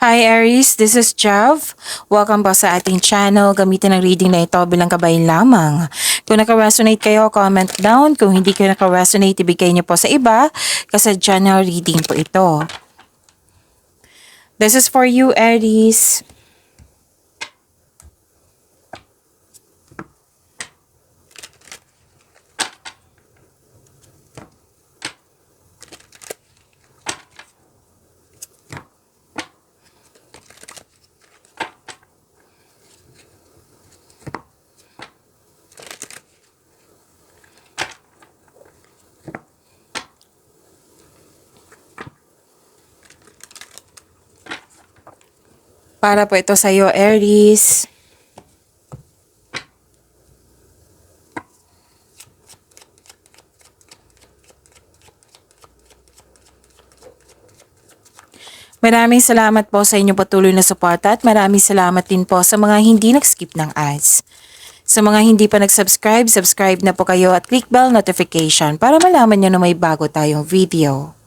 Hi Aries, this is Jav. Welcome po sa ating channel. Gamitin ang reading na ito bilang gabay lamang. Kung naka-resonate kayo, comment down. Kung hindi kayo naka-resonate, ibigay niyo po sa iba kasi general reading po ito. This is for you, Aries. Para po ito sa iyo, Aries. Maraming salamat po sa inyong patuloy na suporta at maraming salamat din po sa mga hindi nag-skip ng ads. Sa mga hindi pa nag-subscribe, subscribe na po kayo at click bell notification para malaman nyo na may bago tayong video.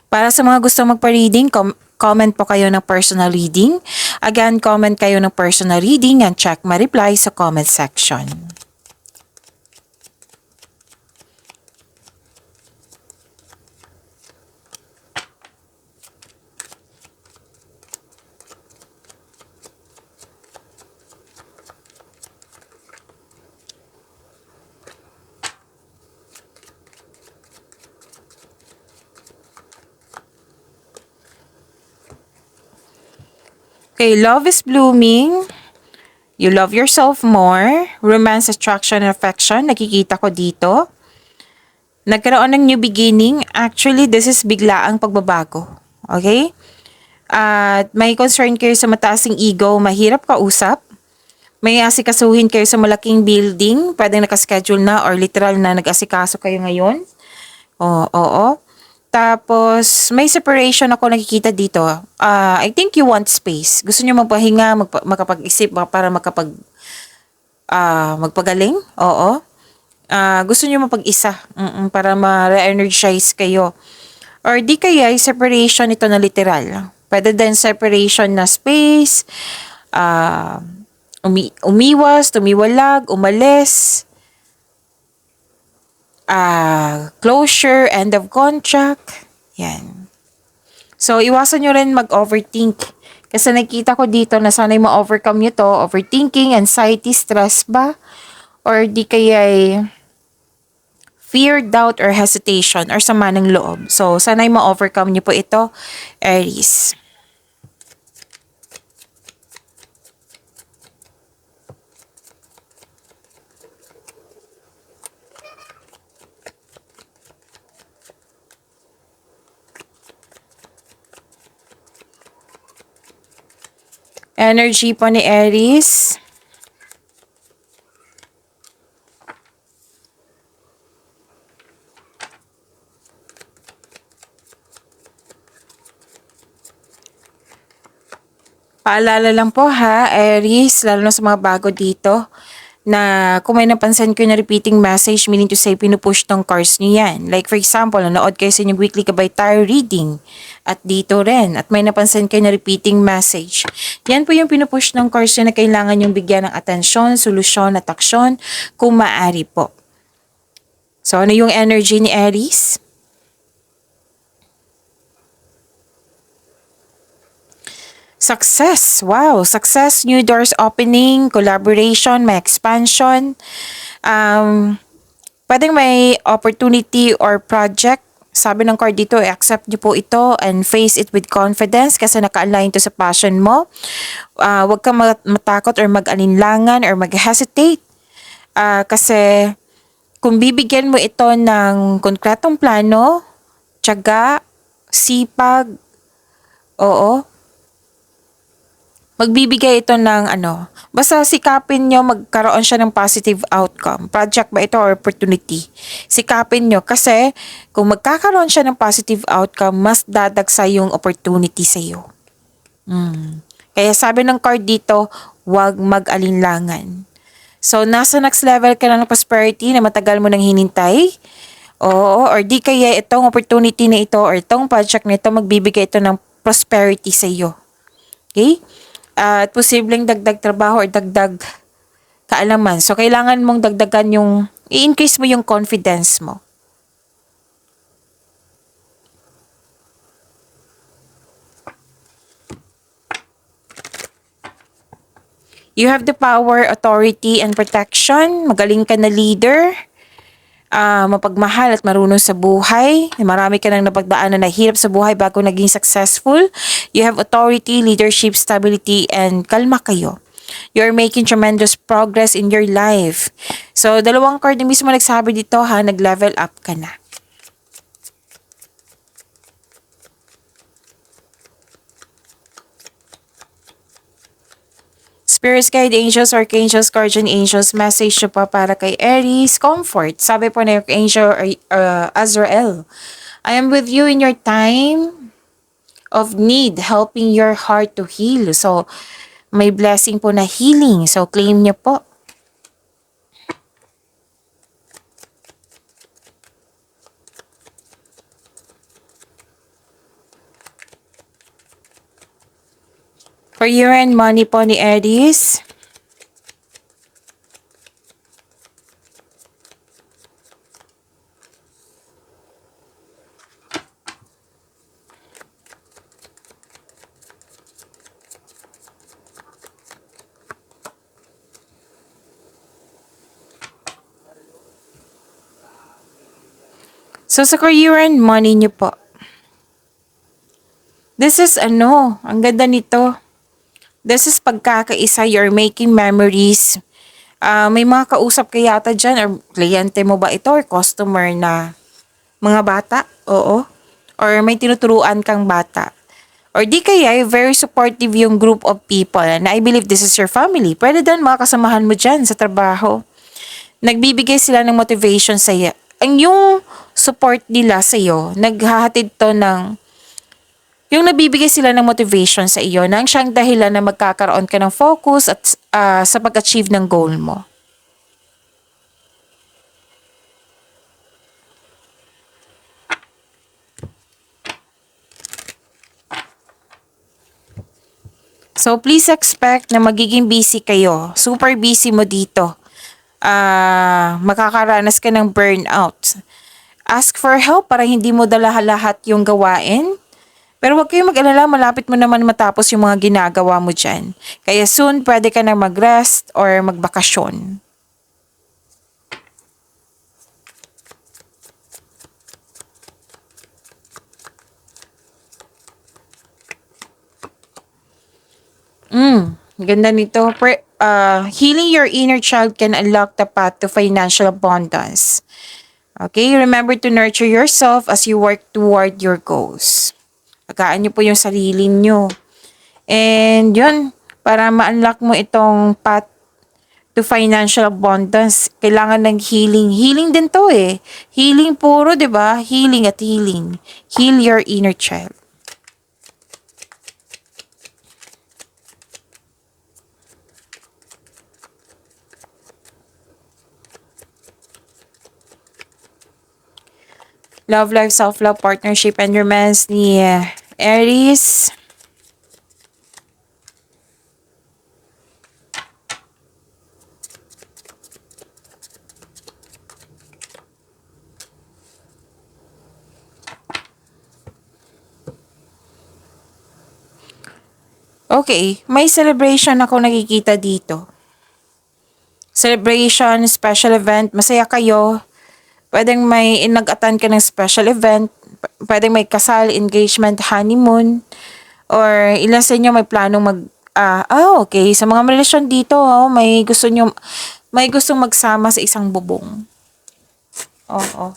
Para sa mga gusto magpa-reading, comment po kayo ng personal reading. Again, comment kayo ng personal reading and check my reply sa comment section. Okay, love is blooming. You love yourself more. Romance, attraction, and affection. Nakikita ko dito. Nagkaroon ng new beginning. Actually, this is biglaang pagbabago. Okay? At may concern kayo sa mataasing ego. Mahirap kausap. May asikasuhin kayo sa malaking building. Pwedeng nakaschedule na or literal na nag-asikaso kayo ngayon. Oo. Tapos, may separation ako nakikita dito. I think you want space. Gusto niyo magpahinga, makapag-isip para magpagaling. Oo. Gusto niyo mapag-isa para ma-re-energize kayo. Or di kaya, separation ito na literal. Pwede din separation na space, umiwas, tumiwalag, umalis, closure, end of contract. Yan. So, iwasan nyo rin mag-overthink. Kasi nakita ko dito na sana'y ma-overcome nyo to. Overthinking, anxiety, stress ba? Or di kaya fear, doubt, or hesitation, or sama ng loob. So, sana'y ma-overcome nyo po ito, Aries. Energy po ni Aries. Paalala lang po ha, Aries, lalo na sa mga bago dito, na kung may napansin ko na repeating message, meaning to say, pinupush tong cards niyo yan. Like for example, nanood kayo sa inyong weekly gabay tarot reading, at dito rin, at may napansin kayo na repeating message. Yan po yung pinupush ng cards niyo na kailangan yung bigyan ng atensyon, solusyon, at aksyon, kung maaari po. So, ano yung energy ni Aries? Success. Wow. Success, new doors opening, collaboration, may expansion. Pwedeng may opportunity or project. Sabi ng card dito, accept niyo po ito and face it with confidence kasi naka-align to sa passion mo. Huwag kang matakot or mag-alinlangan or mag-hesitate. Kasi kung bibigyan mo ito ng konkretong plano, tiyaga, sipag, magbibigay ito ng basta sikapin nyo magkaroon siya ng positive outcome. Project ba ito or opportunity? Sikapin nyo kasi kung magkakaroon siya ng positive outcome, mas dadagsa yung opportunity sa iyo. Kaya sabi ng card dito, huwag mag-alinlangan. So, nasa next level ka na ng prosperity na matagal mo nang hinintay. Or di kaya itong opportunity na ito or itong project na ito, magbibigay ito ng prosperity sa iyo. Okay? At posibleng dagdag trabaho or dagdag kaalaman. So, kailangan mong dagdagan i-increase mo yung confidence mo. You have the power, authority, and protection. Magaling ka na leader. Mapagmahal at marunong sa buhay. Marami ka nang napagdaanan na hirap sa buhay bago naging successful. You have authority, leadership, stability, and kalma kayo. You're making tremendous progress in your life. So, dalawang card na mismo nagsabi dito ha, nag-level up ka na. Spirits, guide angels, archangels, guardian angels, message nyo pa para kay Aries, comfort. Sabi po na Archangel Azrael, I am with you in your time of need, helping your heart to heal. So, may blessing po na healing. So, claim nyo po. For year and money po ni Aries. So, sa career and money nyo po. This is ang ganda nito. This is pagkakaisa, you're making memories. May mga kausap ka yata dyan, or kliyente mo ba ito, or customer na mga bata? Oo. Or may tinuturuan kang bata. Or di kaya, very supportive yung group of people na I believe this is your family. Pwede din mga kasamahan mo dyan sa trabaho. Nagbibigay sila ng motivation sa iyo. Yung support nila sa iyo, naghahatid to yung nabibigay sila ng motivation sa iyo nang siyang dahilan na magkakaroon ka ng focus at sa pag-achieve ng goal mo. So, please expect na magiging busy kayo. Super busy mo dito. Makakaranas ka ng burnout. Ask for help para hindi mo dala lahat yung gawain. Pero huwag kayong mag-alala, malapit mo naman matapos yung mga ginagawa mo dyan. Kaya soon, pwede ka na mag-rest or magbakasyon. Ganda nito. Healing your inner child can unlock the path to financial abundance. Okay, remember to nurture yourself as you work toward your goals. Agaan nyo po yung sarili nyo. And yun, para ma-unlock mo itong path to financial abundance, kailangan ng healing. Healing din to eh. Healing puro, di ba? Healing at healing. Heal your inner child. Love life, self-love, partnership, and romance ni Aries. Okay, may celebration ako nakikita dito. Celebration, special event, masaya kayo. Pwedeng may nag-attend ka ng special event, pwedeng may kasal, engagement, honeymoon, or ilan sa inyo may planong okay, sa mga relasyon dito, may gustong magsama sa isang bubong. Oo.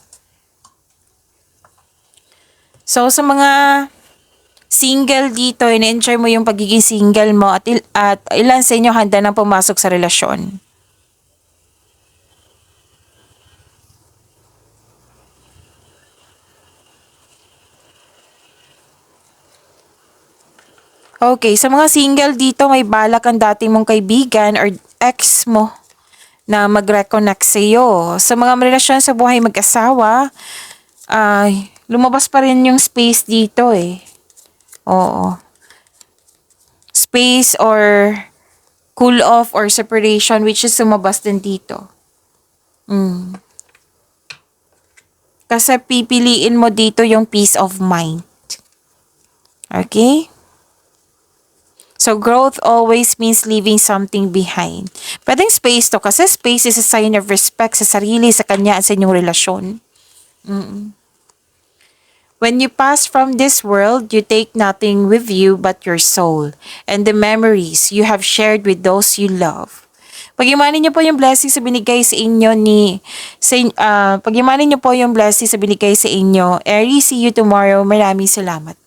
So, sa mga single dito, in-enjoy mo yung pagiging single mo at ilan sa inyo handa nang pumasok sa relasyon. Okay, sa mga single dito, may balak ang dati mong kaibigan or ex mo na mag-reconnect sa iyo. Sa mga relasyon sa buhay mag-asawa, lumabas pa rin yung space dito eh. Oo. space or cool off or separation, which is sumabas din dito. Kasi pipiliin mo dito yung peace of mind. Okay? So, growth always means leaving something behind. Pwedeng space to kasi space is a sign of respect sa sarili, sa kanya, at sa inyong relasyon. When you pass from this world, you take nothing with you but your soul and the memories you have shared with those you love. Pag-imanin niyo po yung blessing sa binigay sa inyo pag-imanin niyo po yung blessing sa binigay sa inyo. Aries, see you tomorrow. Maraming salamat.